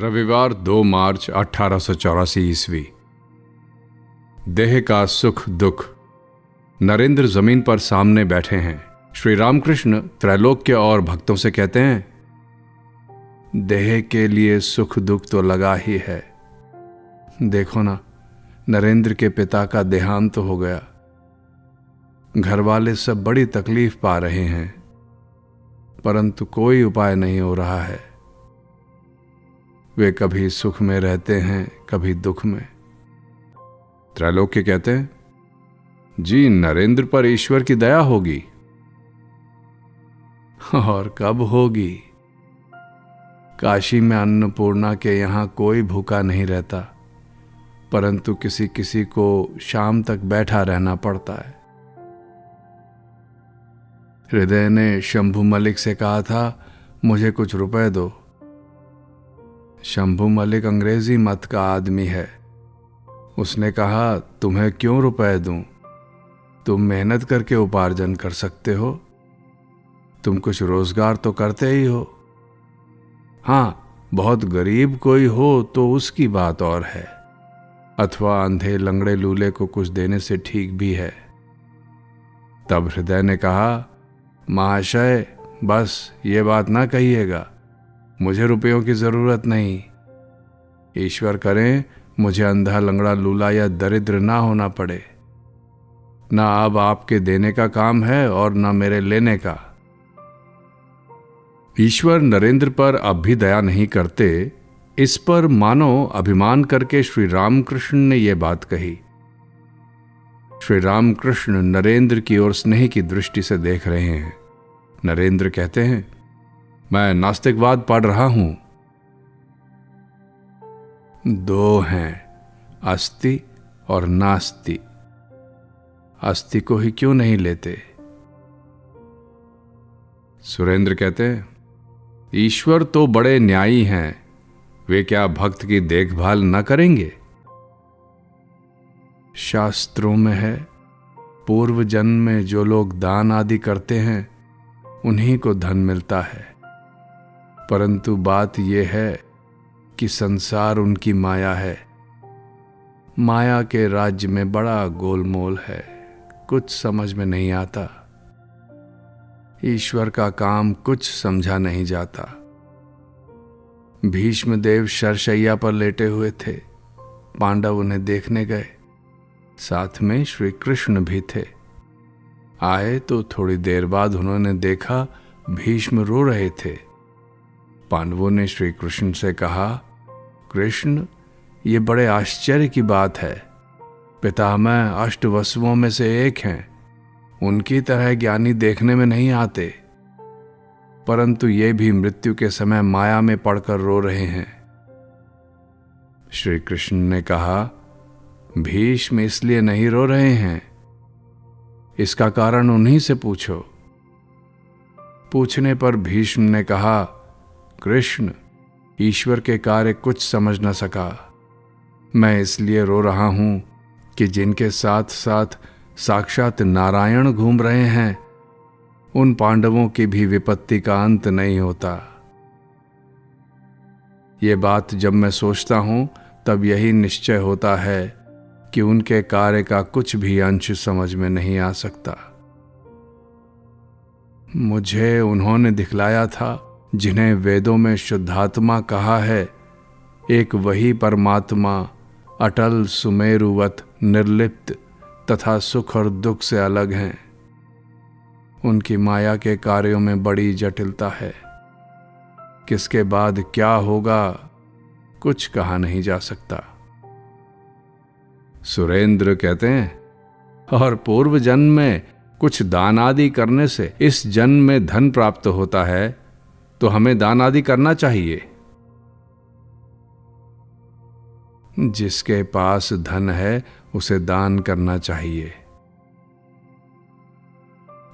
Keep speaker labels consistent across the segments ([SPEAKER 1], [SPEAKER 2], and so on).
[SPEAKER 1] रविवार 2 मार्च 1884 ईस्वी। देह का सुख दुख। नरेंद्र जमीन पर सामने बैठे हैं। श्री रामकृष्ण त्रैलोक्य और भक्तों से कहते हैं, देह के लिए सुख दुख तो लगा ही है। देखो ना, नरेंद्र के पिता का देहांत हो गया। घर वाले सब बड़ी तकलीफ पा रहे हैं, परंतु कोई उपाय नहीं हो रहा है। वे कभी सुख में रहते हैं, कभी दुख में। त्रैलोक्य कहते हैं, जी नरेंद्र पर ईश्वर की दया होगी। और कब होगी? काशी में अन्नपूर्णा के यहां कोई भूखा नहीं रहता, परंतु किसी किसी को शाम तक बैठा रहना पड़ता है। हृदय ने शंभू मलिक से कहा था, मुझे कुछ रुपए दो। शंभू मलिक अंग्रेजी मत का आदमी है। उसने कहा, तुम्हें क्यों रुपए दूं? तुम मेहनत करके उपार्जन कर सकते हो। तुम कुछ रोजगार तो करते ही हो। हां, बहुत गरीब कोई हो तो उसकी बात और है, अथवा अंधे लंगड़े लूले को कुछ देने से ठीक भी है। तब हृदय ने कहा, महाशय बस ये बात ना कहिएगा, मुझे रुपयों की जरूरत नहीं। ईश्वर करें मुझे अंधा लंगड़ा लूला या दरिद्र ना होना पड़े। ना अब आपके देने का काम है और ना मेरे लेने का। ईश्वर नरेंद्र पर अब भी दया नहीं करते, इस पर मानो अभिमान करके श्री रामकृष्ण ने यह बात कही। श्री रामकृष्ण नरेंद्र की ओर स्नेह की दृष्टि से देख रहे हैं। नरेंद्र कहते हैं, मैं नास्तिकवाद पढ़ रहा हूं। दो हैं, अस्ति और नास्ति। अस्ति को ही क्यों नहीं लेते? सुरेंद्र कहते हैं, ईश्वर तो बड़े न्यायी हैं, वे क्या भक्त की देखभाल न करेंगे? शास्त्रों में है, पूर्व जन्म में जो लोग दान आदि करते हैं उन्हीं को धन मिलता है। परंतु बात यह है कि संसार उनकी माया है। माया के राज्य में बड़ा गोलमोल है, कुछ समझ में नहीं आता। ईश्वर का काम कुछ समझा नहीं जाता। भीष्मदेव शरशैया पर लेटे हुए थे। पांडव उन्हें देखने गए, साथ में श्री कृष्ण भी थे। आए तो थोड़ी देर बाद उन्होंने देखा भीष्म रो रहे थे। पांडवों ने श्री कृष्ण से कहा, कृष्ण, ये बड़े आश्चर्य की बात है। पितामह अष्टवसुओं में से एक हैं, उनकी तरह ज्ञानी देखने में नहीं आते, परंतु ये भी मृत्यु के समय माया में पड़कर रो रहे हैं। श्री कृष्ण ने कहा, भीष्म इसलिए नहीं रो रहे हैं, इसका कारण उन्हीं से पूछो। पूछने पर भीष्म ने कहा, कृष्ण, ईश्वर के कार्य कुछ समझ न सका। मैं इसलिए रो रहा हूं कि जिनके साथ साथ साक्षात नारायण घूम रहे हैं, उन पांडवों की भी विपत्ति का अंत नहीं होता। ये बात जब मैं सोचता हूं तब यही निश्चय होता है कि उनके कार्य का कुछ भी अंश समझ में नहीं आ सकता। मुझे उन्होंने दिखलाया था जिन्हें वेदों में शुद्धात्मा कहा है। एक वही परमात्मा अटल सुमेरुवत निर्लिप्त तथा सुख और दुख से अलग हैं। उनकी माया के कार्यों में बड़ी जटिलता है। किसके बाद क्या होगा कुछ कहा नहीं जा सकता। सुरेंद्र कहते हैं, और पूर्व जन्म में कुछ दान आदि करने से इस जन्म में धन प्राप्त होता है, तो हमें दान आदि करना चाहिए। जिसके पास धन है उसे दान करना चाहिए।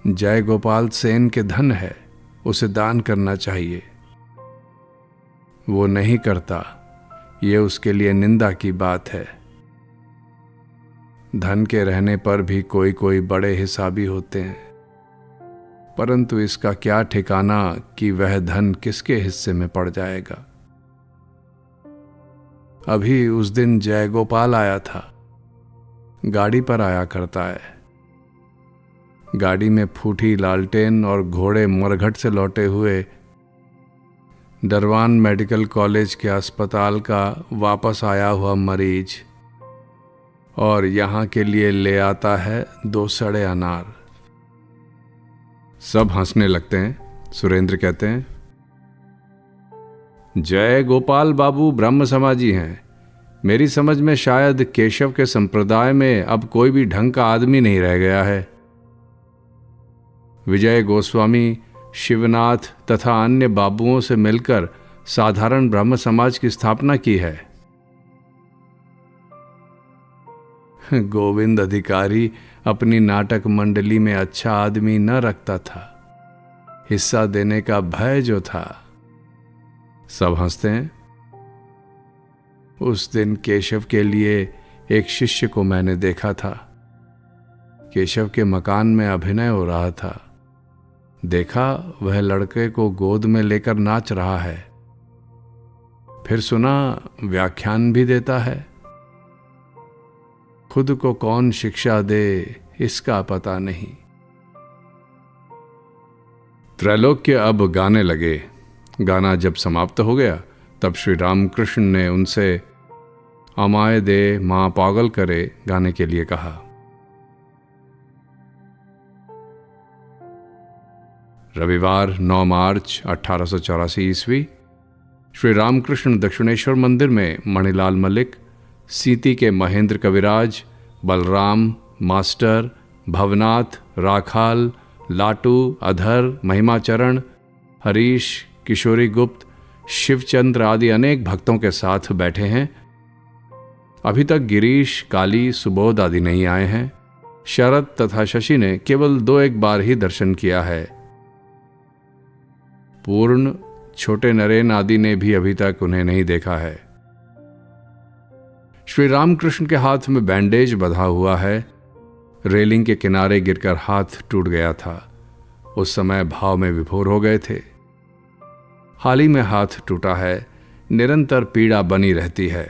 [SPEAKER 1] जय गोपाल सेन के धन है, उसे दान करना चाहिए। वो नहीं करता, ये उसके लिए निंदा की बात है। धन के रहने पर भी कोई कोई बड़े हिसाबी होते हैं, परंतु इसका क्या ठिकाना कि वह धन किसके हिस्से में पड़ जाएगा। अभी उस दिन जय गोपाल आया था। गाड़ी पर आया करता है। गाड़ी में फूटी लालटेन और घोड़े मरघट से लौटे हुए डरवान मेडिकल कॉलेज के अस्पताल का वापस आया हुआ मरीज, और यहाँ के लिए ले आता है 2 सड़े अनार। सब हंसने लगते हैं। सुरेंद्र कहते हैं, जय गोपाल बाबू ब्रह्म समाजी हैं। मेरी समझ में शायद केशव के संप्रदाय में अब कोई भी ढंग का आदमी नहीं रह गया है। विजय गोस्वामी, शिवनाथ तथा अन्य बाबुओं से मिलकर साधारण ब्रह्म समाज की स्थापना की है। गोविंद अधिकारी अपनी नाटक मंडली में अच्छा आदमी न रखता था, हिस्सा देने का भय जो था। सब हंसते हैं। उस दिन केशव के लिए एक शिष्य को मैंने देखा था। केशव के मकान में अभिनय हो रहा था। देखा वह लड़के को गोद में लेकर नाच रहा है। फिर सुना व्याख्यान भी देता है। खुद को कौन शिक्षा दे इसका पता नहीं। त्रैलोक्य अब गाने लगे। गाना जब समाप्त हो गया तब श्री रामकृष्ण ने उनसे अमाए दे मां पागल करे गाने के लिए कहा। रविवार 9 मार्च 1884 ईस्वी श्री रामकृष्ण दक्षिणेश्वर मंदिर में मणिलाल मलिक, सीती के महेंद्र कविराज, बलराम, मास्टर, भवनाथ, राखाल, लाटू, अधर, महिमाचरण, हरीश, किशोरी गुप्त, शिवचंद्र आदि अनेक भक्तों के साथ बैठे हैं। अभी तक गिरीश, काली, सुबोध आदि नहीं आए हैं। शरद तथा शशि ने केवल 2-1 बार ही दर्शन किया है। पूर्ण, छोटे नरेन आदि ने भी अभी तक उन्हें नहीं देखा है। श्री रामकृष्ण के हाथ में बैंडेज बंधा हुआ है। रेलिंग के किनारे गिरकर हाथ टूट गया था। उस समय भाव में विभोर हो गए थे। हाल ही में हाथ टूटा है। निरंतर पीड़ा बनी रहती है।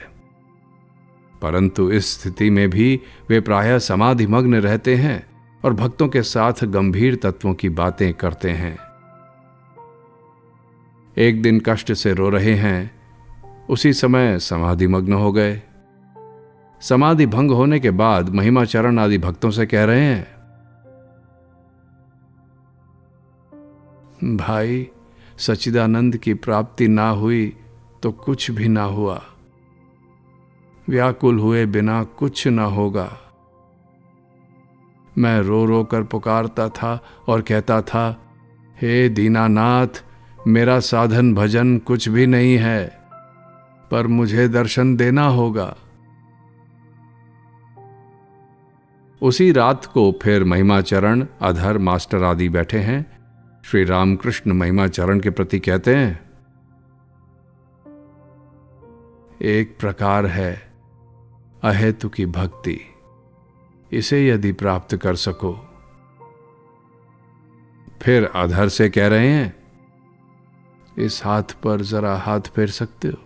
[SPEAKER 1] परंतु इस स्थिति में भी वे प्रायः समाधिमग्न रहते हैं और भक्तों के साथ गंभीर तत्वों की बातें करते हैं। एक दिन कष्ट से रो रहे हैं, उसी समय समाधिमग्न हो गए। समाधि भंग होने के बाद महिमाचरण आदि भक्तों से कह रहे हैं, भाई, सच्चिदानंद की प्राप्ति ना हुई तो कुछ भी ना हुआ। व्याकुल हुए बिना कुछ ना होगा। मैं रो रो कर पुकारता था और कहता था, हे दीनानाथ, मेरा साधन भजन कुछ भी नहीं है, पर मुझे दर्शन देना होगा। उसी रात को फिर महिमाचरण, अधर, मास्टर आदि बैठे हैं। श्री रामकृष्ण महिमाचरण के प्रति कहते हैं, एक प्रकार है अहेतु की भक्ति, इसे यदि प्राप्त कर सको। फिर अधर से कह रहे हैं, इस हाथ पर जरा हाथ फेर सकते हो।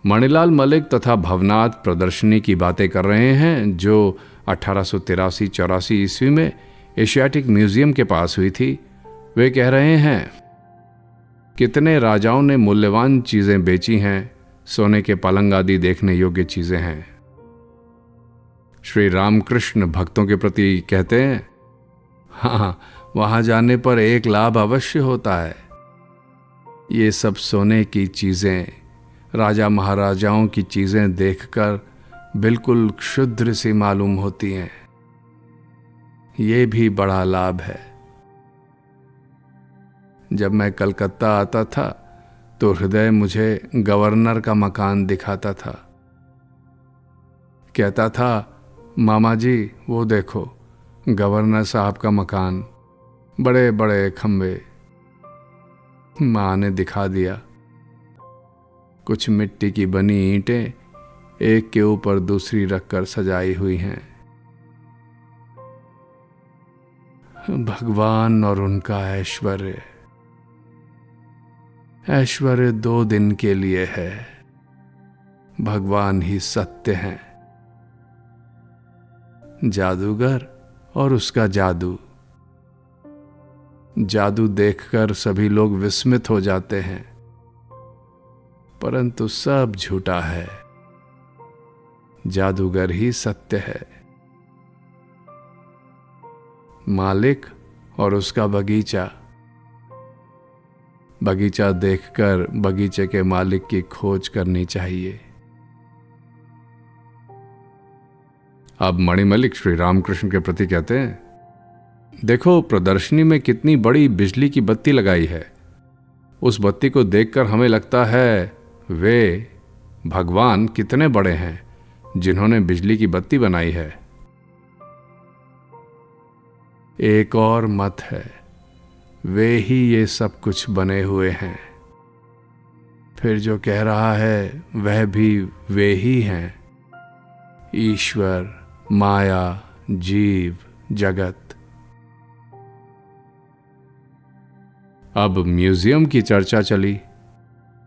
[SPEAKER 1] मणिलाल मलिक तथा भवनाथ प्रदर्शनी की बातें कर रहे हैं जो 1883-84 ईस्वी में एशियाटिक म्यूजियम के पास हुई थी। वे कह रहे हैं, कितने राजाओं ने मूल्यवान चीजें बेची हैं। सोने के पलंग आदि देखने योग्य चीजें हैं। श्री रामकृष्ण भक्तों के प्रति कहते हैं, हाँ, वहां जाने पर एक लाभ अवश्य होता है। ये सब सोने की चीजें, राजा महाराजाओं की चीजें देखकर बिल्कुल क्षुद्र सी मालूम होती हैं। ये भी बड़ा लाभ है। जब मैं कलकत्ता आता था तो हृदय मुझे गवर्नर का मकान दिखाता था। कहता था, मामा जी, वो देखो गवर्नर साहब का मकान, बड़े बड़े खंबे। मां ने दिखा दिया। कुछ मिट्टी की बनी ईंटें एक के ऊपर दूसरी रखकर सजाई हुई हैं। भगवान और उनका ऐश्वर्य। ऐश्वर्य 2 दिन के लिए है, भगवान ही सत्य हैं। जादूगर और उसका जादू। जादू देखकर सभी लोग विस्मित हो जाते हैं, परंतु सब झूठा है, जादूगर ही सत्य है। मालिक और उसका बगीचा। बगीचा देखकर बगीचे के मालिक की खोज करनी चाहिए। अब मणिमल्लिक श्री रामकृष्ण के प्रति कहते हैं, देखो प्रदर्शनी में कितनी बड़ी बिजली की बत्ती लगाई है। उस बत्ती को देखकर हमें लगता है वे भगवान कितने बड़े हैं जिन्होंने बिजली की बत्ती बनाई है। एक और मत है, वे ही ये सब कुछ बने हुए हैं। फिर जो कह रहा है वह भी वे ही हैं, ईश्वर, माया, जीव, जगत। अब म्यूजियम की चर्चा चली।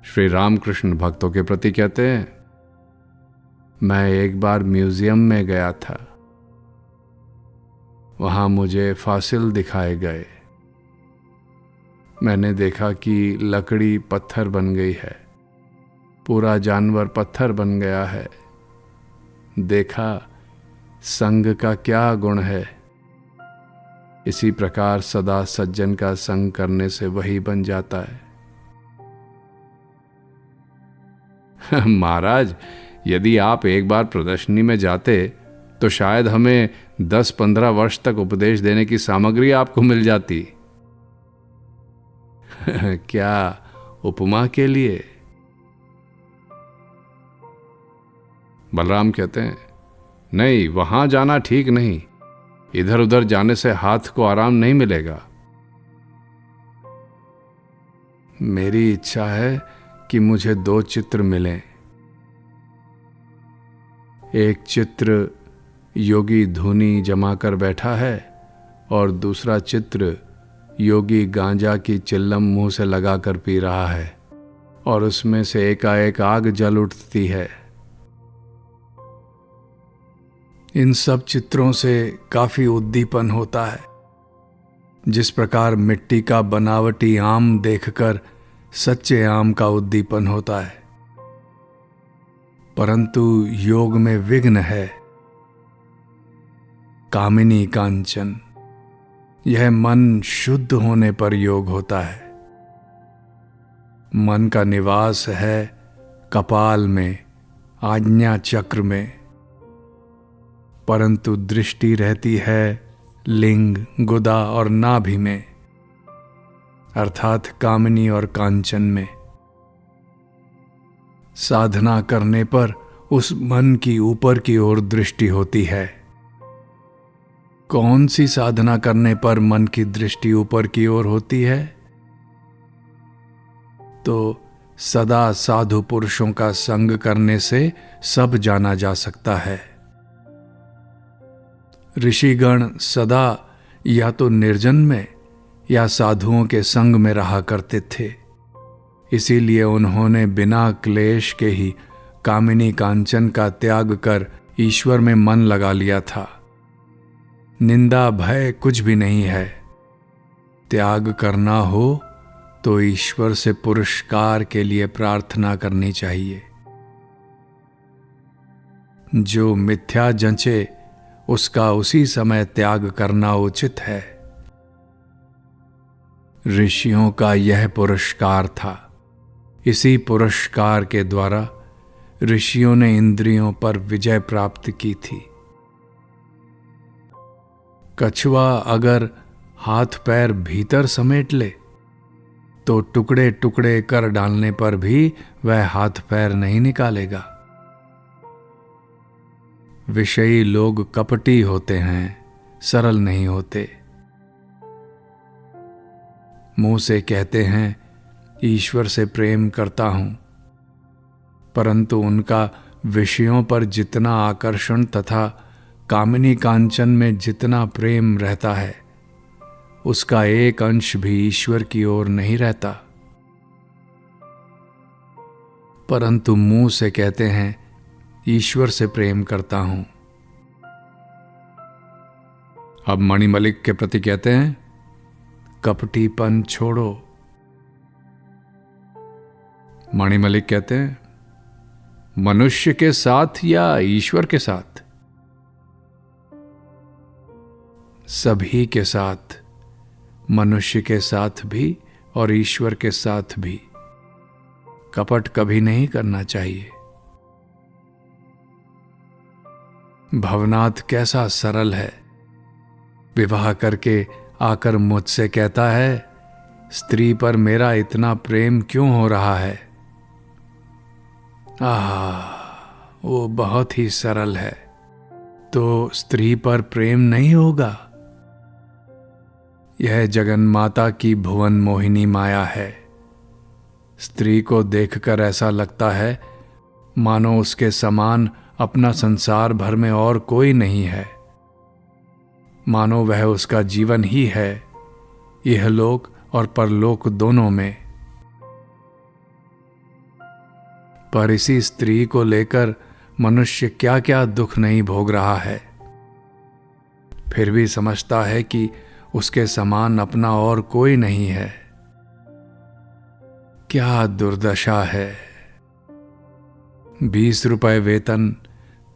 [SPEAKER 1] श्री रामकृष्ण भक्तों के प्रति कहते हैं, मैं एक बार म्यूजियम में गया था। वहां मुझे फासिल दिखाए गए। मैंने देखा कि लकड़ी पत्थर बन गई है, पूरा जानवर पत्थर बन गया है। देखा संग का क्या गुण है। इसी प्रकार सदा सज्जन का संग करने से वही बन जाता है। महाराज, यदि आप एक बार प्रदर्शनी में जाते तो शायद हमें 10-15 वर्ष तक उपदेश देने की सामग्री आपको मिल जाती। क्या उपमा के लिए? बलराम कहते हैं, नहीं, वहां जाना ठीक नहीं। इधर उधर जाने से हाथ को आराम नहीं मिलेगा। मेरी इच्छा है कि मुझे 2 चित्र मिलें। एक चित्र योगी धूनी जमा कर बैठा है और दूसरा चित्र योगी गांजा की चिल्लम मुंह से लगाकर पी रहा है और उसमें से एकाएक आग जल उठती है। इन सब चित्रों से काफी उद्दीपन होता है। जिस प्रकार मिट्टी का बनावटी आम देखकर सच्चे आम का उद्दीपन होता है, परंतु योग में विघ्न है। कामिनी कांचन, यह मन शुद्ध होने पर योग होता है। मन का निवास है कपाल में, आज्ञा चक्र में, परंतु दृष्टि रहती है लिंग, गुदा और नाभि में, अर्थात कामिनी और कांचन में। साधना करने पर उस मन की ऊपर की ओर दृष्टि होती है। कौन सी साधना करने पर मन की दृष्टि ऊपर की ओर होती है? तो सदा साधु पुरुषों का संग करने से सब जाना जा सकता है। ऋषिगण सदा या तो निर्जन में या साधुओं के संग में रहा करते थे। इसीलिए उन्होंने बिना क्लेश के ही कामिनी कांचन का त्याग कर ईश्वर में मन लगा लिया था। निंदा भय कुछ भी नहीं है। त्याग करना हो तो ईश्वर से पुरस्कार के लिए प्रार्थना करनी चाहिए। जो मिथ्या जंचे उसका उसी समय त्याग करना उचित है। ऋषियों का यह पुरस्कार था। इसी पुरस्कार के द्वारा ऋषियों ने इंद्रियों पर विजय प्राप्त की थी। कछुआ अगर हाथ पैर भीतर समेट ले तो टुकड़े टुकड़े कर डालने पर भी वह हाथ पैर नहीं निकालेगा। विषयी लोग कपटी होते हैं, सरल नहीं होते। मुंह से कहते हैं ईश्वर से प्रेम करता हूं, परंतु उनका विषयों पर जितना आकर्षण तथा कामिनी कांचन में जितना प्रेम रहता है, उसका एक अंश भी ईश्वर की ओर नहीं रहता। परंतु मुंह से कहते हैं ईश्वर से प्रेम करता हूं। अब मणिमल्लिक के प्रति कहते हैं कपटीपन छोड़ो। मणिमल्लिक कहते हैं मनुष्य के साथ या ईश्वर के साथ? सभी के साथ, मनुष्य के साथ भी और ईश्वर के साथ भी कपट कभी नहीं करना चाहिए। भवनाथ कैसा सरल है, विवाह करके आकर मुझसे कहता है स्त्री पर मेरा इतना प्रेम क्यों हो रहा है। वो बहुत ही सरल है, तो स्त्री पर प्रेम नहीं होगा? यह जगन माता की भुवन मोहिनी माया है। स्त्री को देखकर ऐसा लगता है मानो उसके समान अपना संसार भर में और कोई नहीं है, मानो वह उसका जीवन ही है, इहलोक और परलोक दोनों में। पर इसी स्त्री को लेकर मनुष्य क्या क्या दुख नहीं भोग रहा है, फिर भी समझता है कि उसके समान अपना और कोई नहीं है। क्या दुर्दशा है। 20 रुपए वेतन,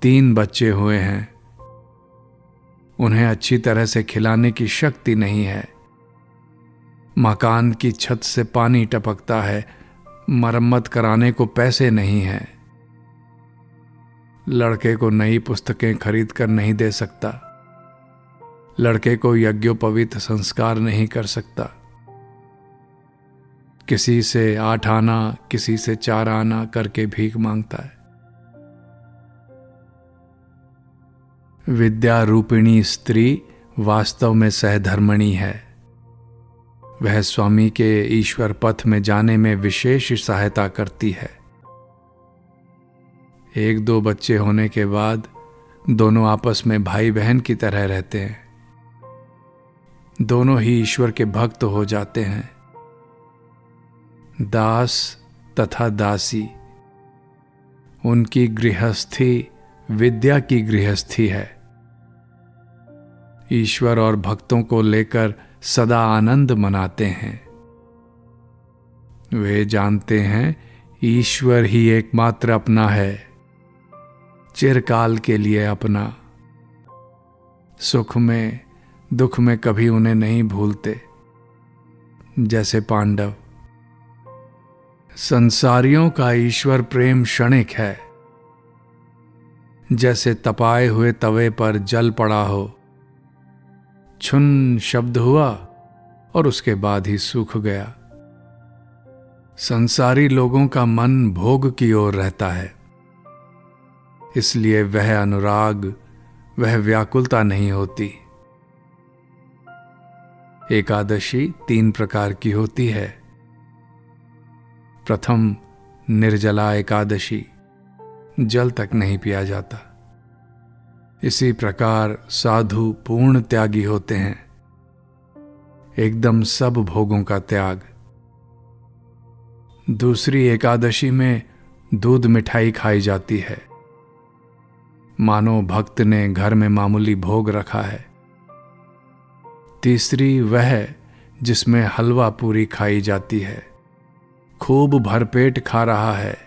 [SPEAKER 1] 3 बच्चे हुए हैं, उन्हें अच्छी तरह से खिलाने की शक्ति नहीं है। मकान की छत से पानी टपकता है, मरम्मत कराने को पैसे नहीं हैं। लड़के को नई पुस्तकें खरीद कर नहीं दे सकता, लड़के को यज्ञोपवीत संस्कार नहीं कर सकता। किसी से 8 आना, किसी से 4 आना करके भीख मांगता है। विद्या रूपिणी स्त्री वास्तव में सहधर्मिणी है। वह स्वामी के ईश्वर पथ में जाने में विशेष सहायता करती है। 1-2 बच्चे होने के बाद दोनों आपस में भाई बहन की तरह रहते हैं। दोनों ही ईश्वर के भक्त हो जाते हैं। दास तथा दासी, उनकी गृहस्थी विद्या की गृहस्थी है। ईश्वर और भक्तों को लेकर सदा आनंद मनाते हैं। वे जानते हैं ईश्वर ही एकमात्र अपना है, चिरकाल के लिए अपना। सुख में दुख में कभी उन्हें नहीं भूलते, जैसे पांडव। संसारियों का ईश्वर प्रेम क्षणिक है, जैसे तपाए हुए तवे पर जल पड़ा हो, छुन शब्द हुआ और उसके बाद ही सूख गया। संसारी लोगों का मन भोग की ओर रहता है, इसलिए वह अनुराग, वह व्याकुलता नहीं होती। एकादशी 3 प्रकार की होती है। प्रथम निर्जला एकादशी, जल तक नहीं पिया जाता। इसी प्रकार साधु पूर्ण त्यागी होते हैं, एकदम सब भोगों का त्याग। दूसरी एकादशी में दूध मिठाई खाई जाती है, मानो भक्त ने घर में मामूली भोग रखा है। तीसरी वह जिसमें हलवा पूरी खाई जाती है, खूब भरपेट खा रहा है,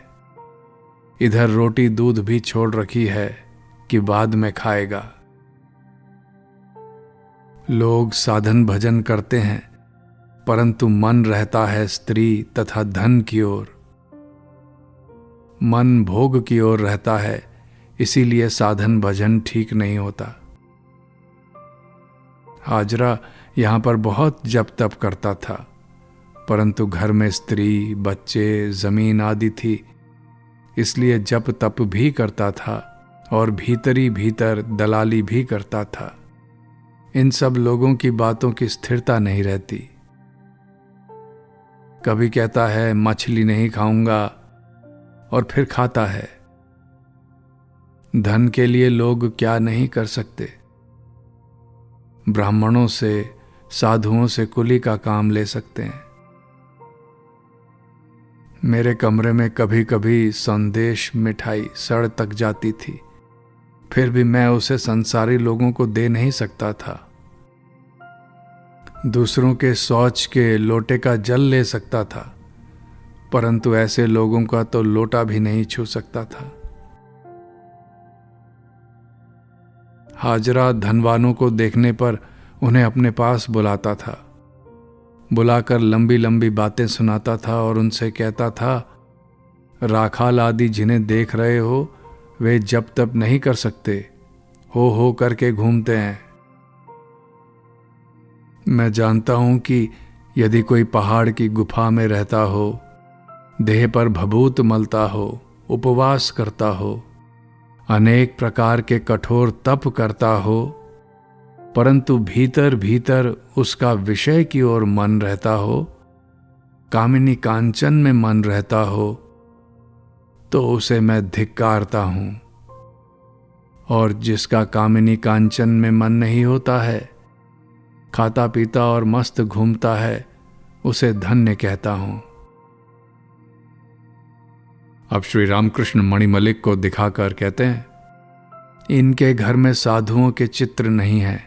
[SPEAKER 1] इधर रोटी दूध भी छोड़ रखी है कि बाद में खाएगा। लोग साधन भजन करते हैं, परंतु मन रहता है स्त्री तथा धन की ओर। मन भोग की ओर रहता है, इसीलिए साधन भजन ठीक नहीं होता। हाजरा यहां पर बहुत जप तप करता था, परंतु घर में स्त्री, बच्चे, जमीन आदि थी, इसलिए जप तप भी करता था और भीतरी भीतर दलाली भी करता था। इन सब लोगों की बातों की स्थिरता नहीं रहती। कभी कहता है मछली नहीं खाऊंगा और फिर खाता है। धन के लिए लोग क्या नहीं कर सकते। ब्राह्मणों से, साधुओं से कुली का काम ले सकते हैं। मेरे कमरे में कभी कभी संदेश मिठाई सड़ तक जाती थी, फिर भी मैं उसे संसारी लोगों को दे नहीं सकता था। दूसरों के शौच के लोटे का जल ले सकता था, परंतु ऐसे लोगों का तो लोटा भी नहीं छू सकता था। हाजरा धनवानों को देखने पर उन्हें अपने पास बुलाता था, बुलाकर लंबी लंबी बातें सुनाता था और उनसे कहता था, राखाल आदि जिन्हें देख रहे हो वे जप तप नहीं कर सकते, हो करके घूमते हैं। मैं जानता हूं कि यदि कोई पहाड़ की गुफा में रहता हो, देह पर भभूत मलता हो, उपवास करता हो, अनेक प्रकार के कठोर तप करता हो, परंतु भीतर भीतर उसका विषय की ओर मन रहता हो, कामिनी कांचन में मन रहता हो, तो उसे मैं धिक्कारता हूं। और जिसका कामिनी कांचन में मन नहीं होता है, खाता पीता और मस्त घूमता है, उसे धन्य कहता हूं। अब श्री रामकृष्ण मणिमल्लिक को दिखाकर कहते हैं, इनके घर में साधुओं के चित्र नहीं है।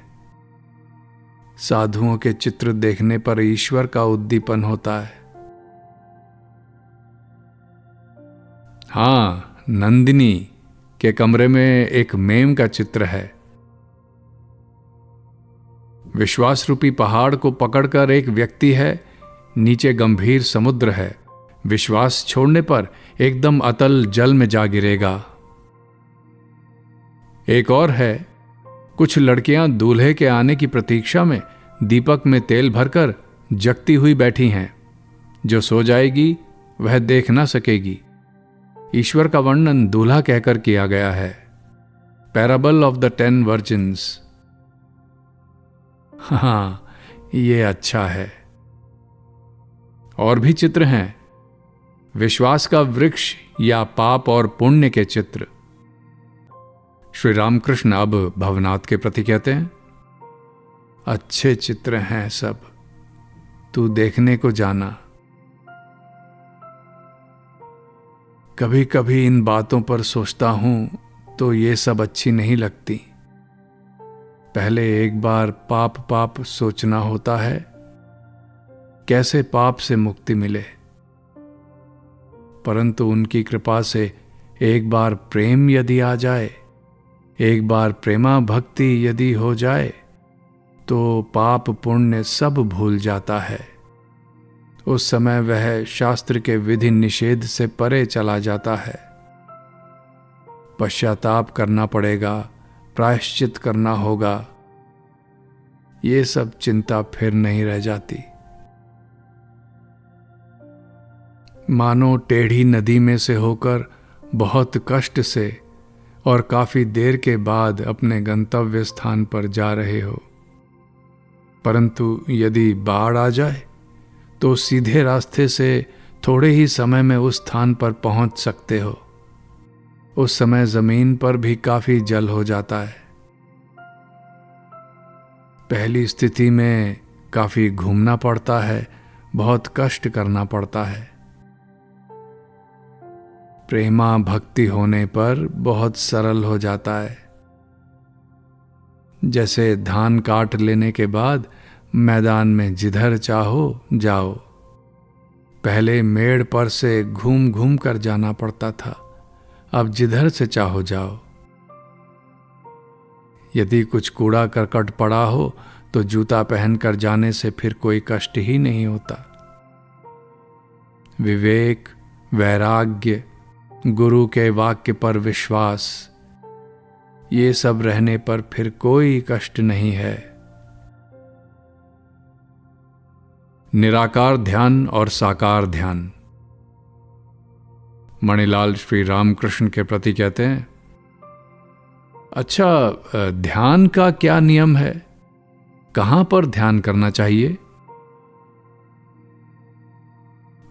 [SPEAKER 1] साधुओं के चित्र देखने पर ईश्वर का उद्दीपन होता है। हाँ, नंदिनी के कमरे में एक मेम का चित्र है। विश्वास रूपी पहाड़ को पकड़कर एक व्यक्ति है, नीचे गंभीर समुद्र है, विश्वास छोड़ने पर एकदम अतल जल में जा गिरेगा। एक और है, कुछ लड़कियां दूल्हे के आने की प्रतीक्षा में दीपक में तेल भरकर जगती हुई बैठी हैं, जो सो जाएगी वह देख ना सकेगी। ईश्वर का वर्णन दूल्हा कहकर किया गया है, पैराबल ऑफ द 10 वर्जिन्स। हाँ, ये अच्छा है। और भी चित्र हैं, विश्वास का वृक्ष या पाप और पुण्य के चित्र। श्री रामकृष्ण अब भवनाथ के प्रति कहते हैं, अच्छे चित्र हैं सब, तू देखने को जाना। कभी कभी इन बातों पर सोचता हूं तो ये सब अच्छी नहीं लगती। पहले एक बार पाप पाप सोचना होता है, कैसे पाप से मुक्ति मिले। परंतु उनकी कृपा से एक बार प्रेम यदि आ जाए, एक बार प्रेमा भक्ति यदि हो जाए, तो पाप पुण्य सब भूल जाता है। उस समय वह शास्त्र के विधि निषेध से परे चला जाता है। पश्चाताप करना पड़ेगा, प्रायश्चित करना होगा, ये सब चिंता फिर नहीं रह जाती। मानो टेढ़ी नदी में से होकर बहुत कष्ट से और काफी देर के बाद अपने गंतव्य स्थान पर जा रहे हो, परंतु यदि बाढ़ आ जाए तो सीधे रास्ते से थोड़े ही समय में उस स्थान पर पहुंच सकते हो। उस समय जमीन पर भी काफी जल हो जाता है। पहली स्थिति में काफी घूमना पड़ता है, बहुत कष्ट करना पड़ता है। प्रेमा भक्ति होने पर बहुत सरल हो जाता है। जैसे धान काट लेने के बाद मैदान में जिधर चाहो जाओ। पहले मेड़ पर से घूम घूम कर जाना पड़ता था, अब जिधर से चाहो जाओ। यदि कुछ कूड़ा करकट पड़ा हो तो जूता पहनकर जाने से फिर कोई कष्ट ही नहीं होता। विवेक, वैराग्य, गुरु के वाक्य पर विश्वास, ये सब रहने पर फिर कोई कष्ट नहीं है। निराकार ध्यान और साकार ध्यान। मणिलाल श्री रामकृष्ण के प्रति कहते हैं, अच्छा, ध्यान का क्या नियम है, कहां पर ध्यान करना चाहिए?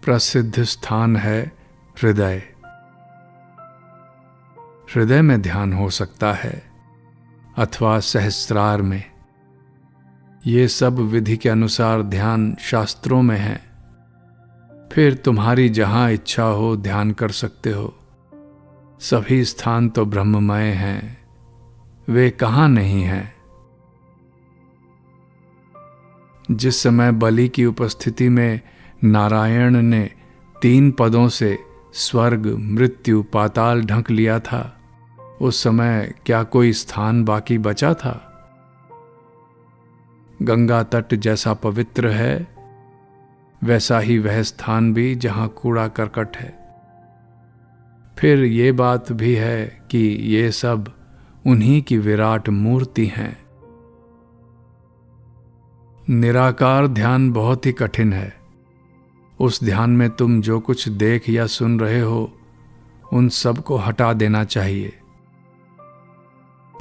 [SPEAKER 1] प्रसिद्ध स्थान है हृदय। हृदय में ध्यान हो सकता है अथवा सहस्त्रार में। ये सब विधि के अनुसार ध्यान शास्त्रों में है। फिर तुम्हारी जहां इच्छा हो ध्यान कर सकते हो। सभी स्थान तो ब्रह्ममय हैं, वे कहाँ नहीं हैं। जिस समय बलि की उपस्थिति में नारायण ने 3 पदों से स्वर्ग, मृत्यु, पाताल ढंक लिया था, उस समय क्या कोई स्थान बाकी बचा था? गंगा तट जैसा पवित्र है, वैसा ही वह स्थान भी जहां कूड़ा करकट है। फिर ये बात भी है कि ये सब उन्हीं की विराट मूर्ति हैं। निराकार ध्यान बहुत ही कठिन है। उस ध्यान में तुम जो कुछ देख या सुन रहे हो, उन सब को हटा देना चाहिए।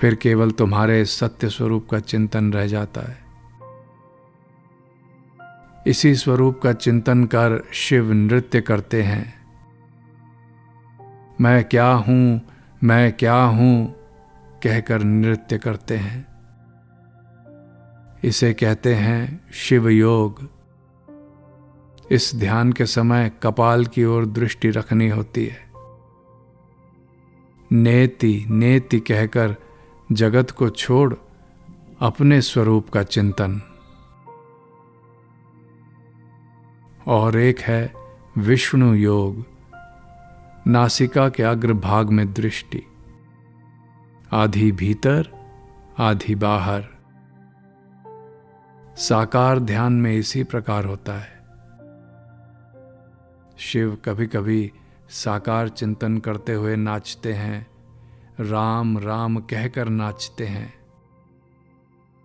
[SPEAKER 1] फिर केवल तुम्हारे सत्य स्वरूप का चिंतन रह जाता है। इसी स्वरूप का चिंतन कर शिव नृत्य करते हैं। मैं क्या हूं, मैं क्या हूं कहकर नृत्य करते हैं। इसे कहते हैं शिव योग। इस ध्यान के समय कपाल की ओर दृष्टि रखनी होती है। नेति नेति कहकर जगत को छोड़ अपने स्वरूप का चिंतन। और एक है विष्णु योग। नासिका के अग्रभाग में दृष्टि, आधी भीतर आधी बाहर। साकार ध्यान में इसी प्रकार होता है। शिव कभी कभी साकार चिंतन करते हुए नाचते हैं, राम राम कहकर नाचते हैं।